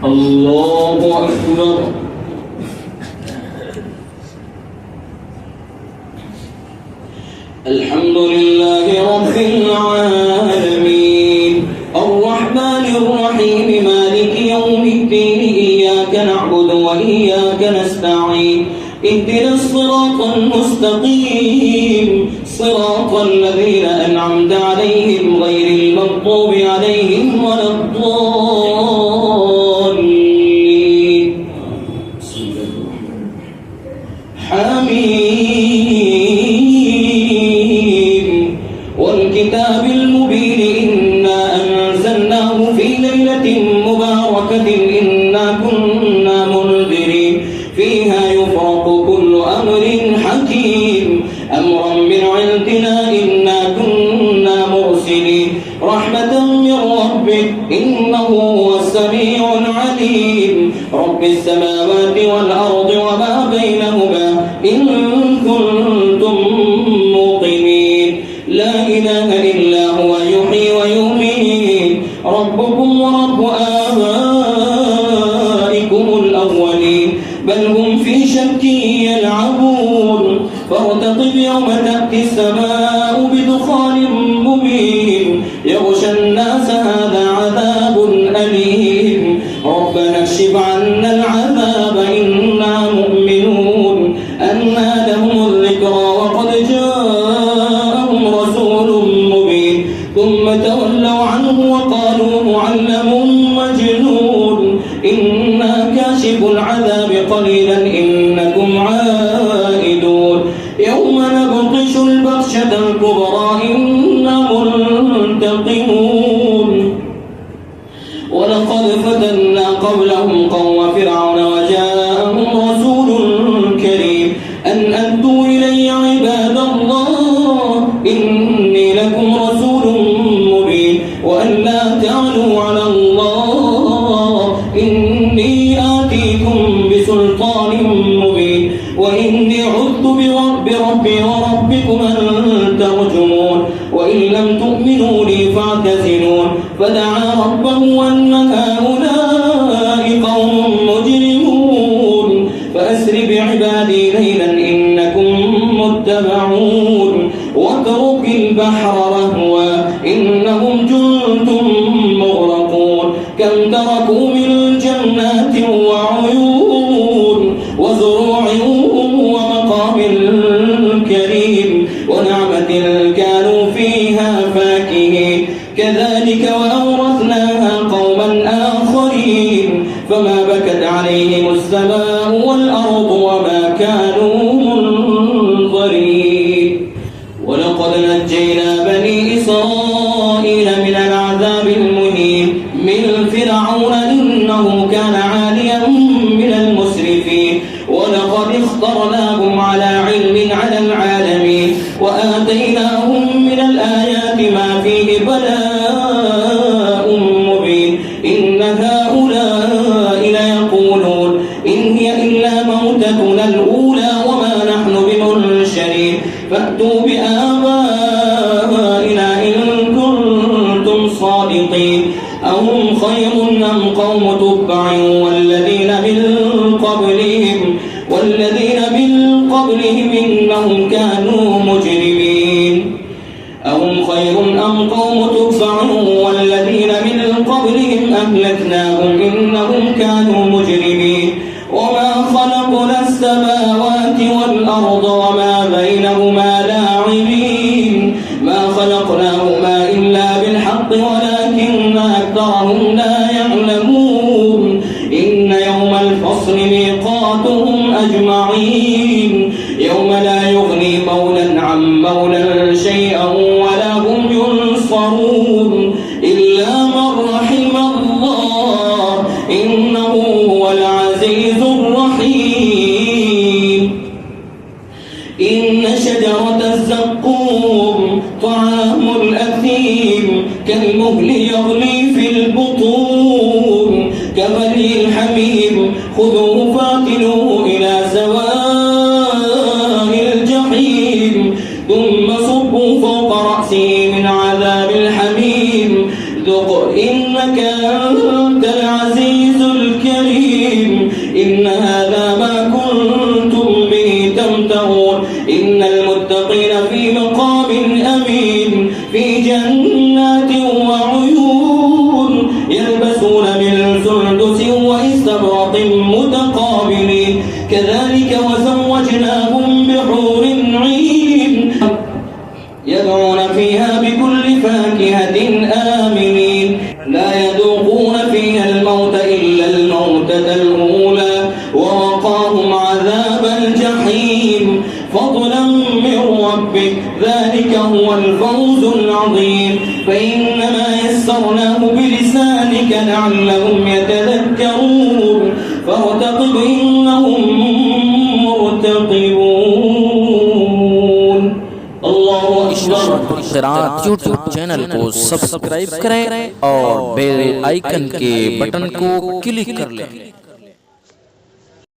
الله أكبر. الحمد لله رب العالمين الرحمن الرحيم مالك يوم الدين إياك نعبد وإياك نستعين اهدنا الصراط المستقيم صراط الذين أنعمت عليهم غير المغضوب عليهم ولا الضالين. حميم والكتاب المبين إنا أنزلناه في ليلة مباركة إنا كنا منذرين فيها يفرق كل أمر حكيم أمرا من عندنا إنا كنا مرسلين رحمة من ربك إنه هو السميع العليم رب السماوات والأرض وما بينهما إن كنتم موقنين لا إله إلا هو يحيي ويميت ربكم ورب آبائكم الأولين بل هم في شك يلعبون فارتقب يوم تأتي السماء بدخان مبين يغشى الناس هذا عذاب أليم ربنا اكشف عنا العذاب إنا مؤمنون أنى لهم الذكرى وقد جاءهم رسول مبين ثم تولوا عنه وقالوا معلم مجنون إنا كاشف العذاب قليلا إنكم عائدون يوم نبطش البطشة الكبرى إنا منتقمون ولقد فتنا قبلهم قوم فرعون وجاءهم رسول كريم أن أدوا إلي عباد الله إني لكم رسول مبين وأن لا تعلوا على الله إني آتيكم بسلطان مبين وإني عذت بربي وربكم أن ترجمون وإن لم تؤمنوا لي فاعتزلون فدعا ربه أن هؤلاء قوم مجرمون فأسر بعبادي ليلا إنكم متبعون واترك البحر رهوا إنهم جند مغرقون كم تركوا من جنات وعيون وزروع ومقام كريم ونعمة كانوا فيها فاكهين كذلك وأورثناها قوما آخرين فما بكت عليهم السماء والأرض وما كانوا منظرين ولقد نجينا بني إسرائيل من العذاب المهين من فرعون إنه كان عاليا من المسرفين ولقد اخترناهم على علم على العالمين وآتيناهم من الآيات ما فيه بلاء مبين إن هؤلاء ليقولون إن هي إلا موتتنا الأولى وما نحن بمنشرين فأتوا بآبائنا إن كنتم صادقين أهم خير أم قوم تبع والذين من قبلهم إنهم كانوا مجرمين أهم خير أم قوم تبع والذين من قبلهم أهلكناهم إنهم كانوا مجرمين وما خلقنا السماوات والأرض وما بينهما لاعبين ما خلقناهما إلا بالحق ولكن أكثرهم لا يعلمون إن يوم الفصل ميقاتهم أجمعين يوم لا يغني مولى عن مولى شيئا ولا هم ينصرون إلا من رحم الله إنه هو العزيز الرحيم إن شجرة الزقوم طعام الأثيم كالمهل يغلي في البطون كغلي الحميم خذوه فاعتلوه إلى سواء الجحيم ثم صبوا فوق رأسه من عذاب الحميم ذق إنك أنت العزيز إن هذا ما كنتم به تمترون إن المتقين في مقام أمين في جنات وعيون يلبسون من سندس واستبرق متقابلين كذلك وزوجناهم بحور عين يدعون فيها بكل فاكهة آمنين لا يذوقون فيها الموت إلا الموتة الأولى ووقاهم عذاب الجحيم فضلا من ربك ذلك هو الفوز العظيم فإنما يسرناه بلسانك لعلهم يتذكرون فارتقب إنهم مرتقبون الله أكبر क़िरात YouTube channel को सब्सक्राइब करें और बेल आइकन के बटन को क्लिक कर लें।